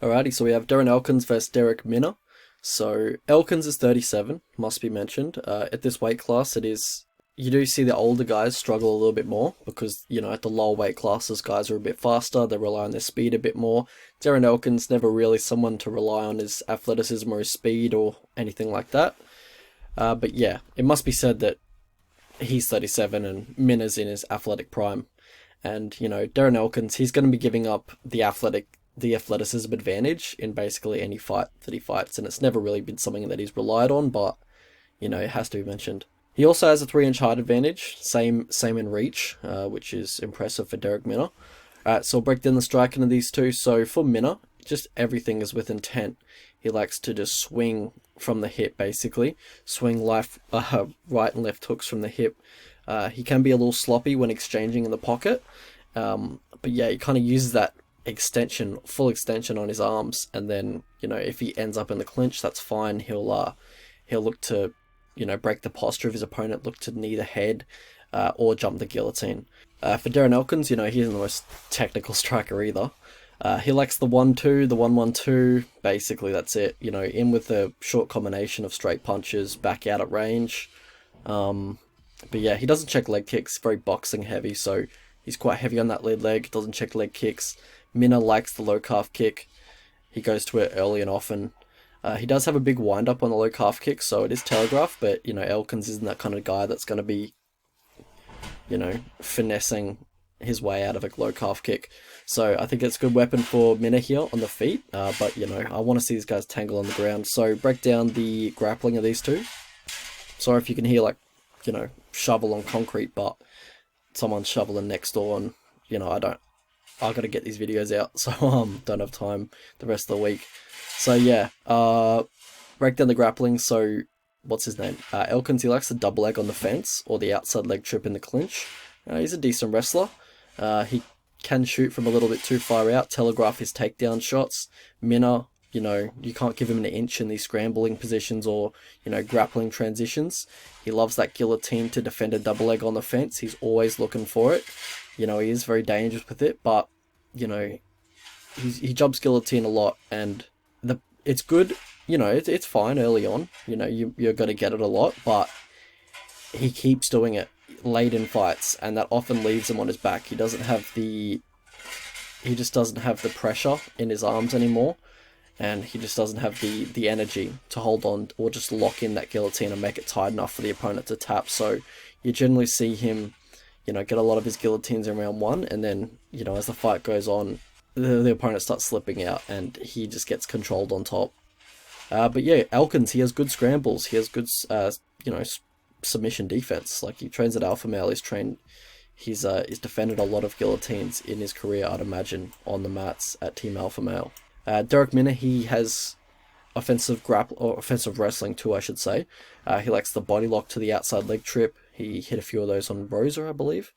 Alrighty, so we have Darren Elkins versus Darrick Minner. So Elkins is 37, must be mentioned. At this weight class, you do see the older guys struggle a little bit more because, at the lower weight classes, guys are a bit faster, they rely on their speed a bit more. Darren Elkins never really someone to rely on his athleticism or his speed or anything like that. But yeah, it must be said that he's 37 and Minner's in his athletic prime. And, Darren Elkins, he's going to be giving up the athleticism advantage in basically any fight that he fights, and it's never really been something that he's relied on, but, it has to be mentioned. He also has a 3-inch height advantage, same in reach, which is impressive for Darrick Minner. Alright, so I'll break down the striking of these two. So for Minner, just everything is with intent. He likes to just swing from the hip, basically. Swing right and left hooks from the hip. He can be a little sloppy when exchanging in the pocket. But yeah, he kind of uses that full extension on his arms. And then, if he ends up in the clinch, that's fine. He'll look to, break the posture of his opponent, look to knee the head, or jump the guillotine. For Darren Elkins, he isn't the most technical striker either. He likes the 1-2, the 1-1-2, basically that's it. In with a short combination of straight punches, back out at range. But yeah, he doesn't check leg kicks, very boxing heavy, so he's quite heavy on that lead leg, doesn't check leg kicks. Minner likes the low calf kick. He goes to it early and often. He does have a big wind up on the low calf kick, so it is telegraphed, but, Elkins isn't that kind of guy that's going to be, finessing his way out of a low calf kick. So I think it's a good weapon for Minner here on the feet, but, I want to see these guys tangle on the ground. So break down the grappling of these two. Sorry if you can hear, shovel on concrete, but someone's shoveling next door, and, I gotta get these videos out, so don't have time the rest of the week. So yeah, break down the grappling. So what's his name? Elkins, he likes the double leg on the fence or the outside leg trip in the clinch. He's a decent wrestler. He can shoot from a little bit too far out, telegraph his takedown shots. Minner, you can't give him an inch in these scrambling positions or, grappling transitions. He loves that guillotine to defend a double leg on the fence. He's always looking for it. He is very dangerous with it, but, he jumps guillotine a lot, and it's good. It's fine early on. You're going to get it a lot, but he keeps doing it late in fights, and that often leaves him on his back. He just doesn't have the pressure in his arms anymore, and he just doesn't have the energy to hold on or just lock in that guillotine and make it tight enough for the opponent to tap. So you generally see him, get a lot of his guillotines in round one, and then, as the fight goes on, the opponent starts slipping out, and he just gets controlled on top. But yeah, Elkins, he has good scrambles. He has good, submission defense. Like, he trains at Alpha Male. He's defended a lot of guillotines in his career, I'd imagine, on the mats at Team Alpha Male. Darrick Minner, he has offensive wrestling too, I should say. He likes the body lock to the outside leg trip. He hit a few of those on Rosa, I believe.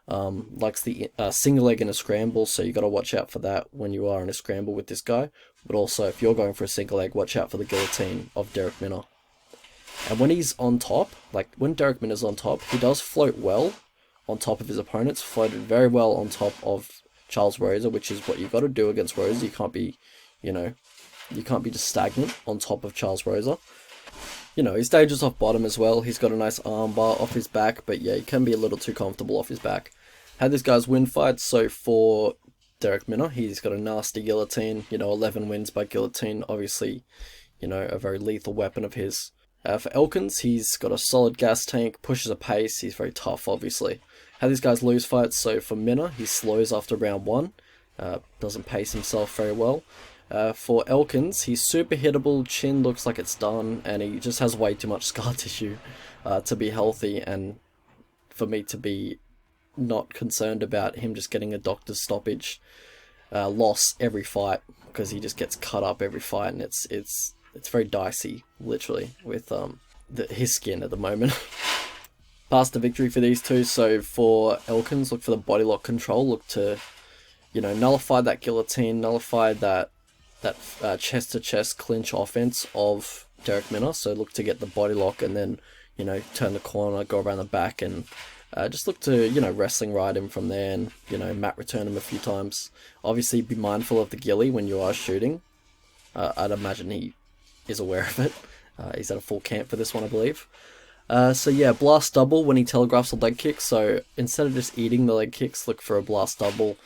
Likes the single leg in a scramble, so you got to watch out for that when you are in a scramble with this guy. But also, if you're going for a single leg, watch out for the guillotine of Darrick Minner. And when he's on top, like when Darrick Minner's on top, he does float well on top of his opponents. Floated very well on top of Charles Rosa, which is what you got to do against Rosa. You can't be, just stagnant on top of Charles Rosa. He's dangerous off bottom as well. He's got a nice arm bar off his back, but yeah, he can be a little too comfortable off his back. Had this guy's win fights, so for Darrick Minner, he's got a nasty guillotine, 11 wins by guillotine, obviously, a very lethal weapon of his. For Elkins, he's got a solid gas tank, pushes a pace, he's very tough, obviously. Had these guys lose fights, so for Minner, he slows after round one, doesn't pace himself very well. For Elkins, he's super hittable, chin looks like it's done, and he just has way too much scar tissue to be healthy, and for me to be not concerned about him just getting a doctor's stoppage loss every fight, because he just gets cut up every fight, and it's very dicey, literally, with his skin at the moment. Path to victory for these two. So for Elkins, look for the body lock control, look to nullify that guillotine, nullify that chest to chest clinch offense of Darrick Minner. So look to get the body lock and then turn the corner, go around the back, and Just look to, wrestling ride him from there and, mat return him a few times. Obviously, be mindful of the ghillie when you are shooting. I'd imagine he is aware of it. He's at a full camp for this one, I believe. So yeah, blast double when he telegraphs a leg kick. So instead of just eating the leg kicks, look for a blast double.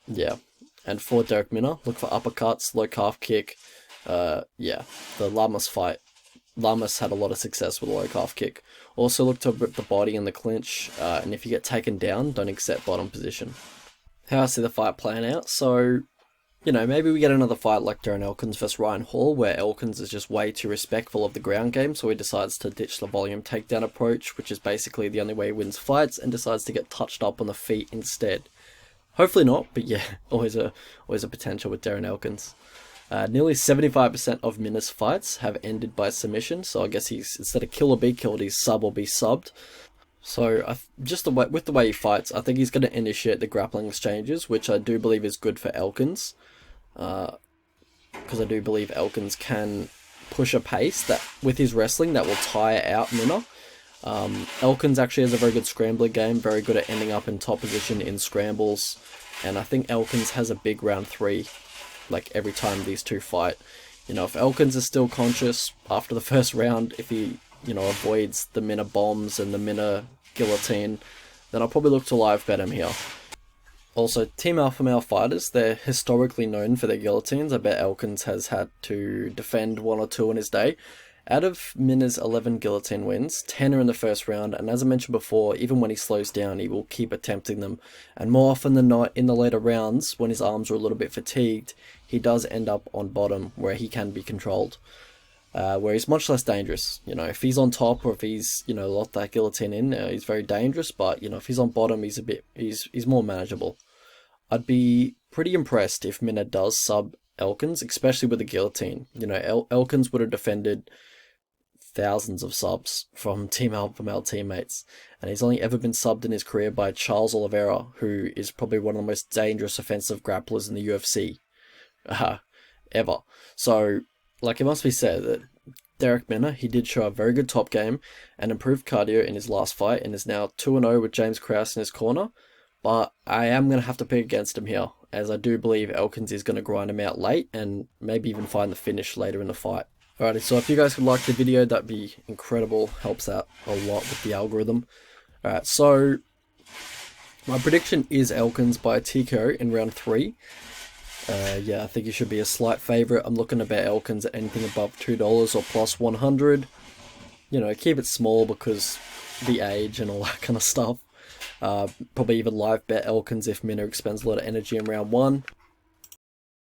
Yeah. And for Darrick Minner, look for uppercuts, low calf kick. Yeah, the Lamas fight. Lamas had a lot of success with a low calf kick. Also look to rip the body in the clinch, and if you get taken down, don't accept bottom position. How I see the fight playing out, so, maybe we get another fight like Darren Elkins vs Ryan Hall, where Elkins is just way too respectful of the ground game, so he decides to ditch the volume takedown approach, which is basically the only way he wins fights, and decides to get touched up on the feet instead. Hopefully not, but yeah, always a potential with Darren Elkins. Nearly 75% of Minner's fights have ended by submission, so I guess he's, instead of kill or be killed, he's sub or be subbed. So with the way he fights, I think he's going to initiate the grappling exchanges, which I do believe is good for Elkins. Because I do believe Elkins can push a pace that with his wrestling that will tire out Minner. Elkins actually has a very good scrambling game, very good at ending up in top position in scrambles, and I think Elkins has a big round 3, like every time these two fight. If Elkins is still conscious after the first round, if he, avoids the Minner bombs and the Minner guillotine, then I'll probably look to live bet him here. Also, Team Alpha Male fighters, they're historically known for their guillotines. I bet Elkins has had to defend 1 or 2 in his day. Out of Minner's 11 guillotine wins, 10 are in the first round, and as I mentioned before, even when he slows down, he will keep attempting them. And more often than not, in the later rounds, when his arms are a little bit fatigued, he does end up on bottom, where he can be controlled. Where he's much less dangerous. If he's on top, or if he's, locked that guillotine in, he's very dangerous, but, if he's on bottom, he's more manageable. I'd be pretty impressed if Minner does sub Elkins, especially with the guillotine. Elkins would have defended thousands of subs from Team Alpha Male teammates, and he's only ever been subbed in his career by Charles Oliveira, who is probably one of the most dangerous offensive grapplers in the UFC ever. So, it must be said that Darrick Minner, he did show a very good top game and improved cardio in his last fight, and is now 2-0 with James Krause in his corner, but I am going to have to pick against him here, as I do believe Elkins is going to grind him out late, and maybe even find the finish later in the fight. Alrighty, so if you guys could like the video, that'd be incredible. Helps out a lot with the algorithm. Alright, so my prediction is Elkins by TKO in round 3. Yeah, I think he should be a slight favourite. I'm looking to bet Elkins at anything above $2 or plus 100. Keep it small because the age and all that kind of stuff. Probably even live bet Elkins if Minner expends a lot of energy in round 1.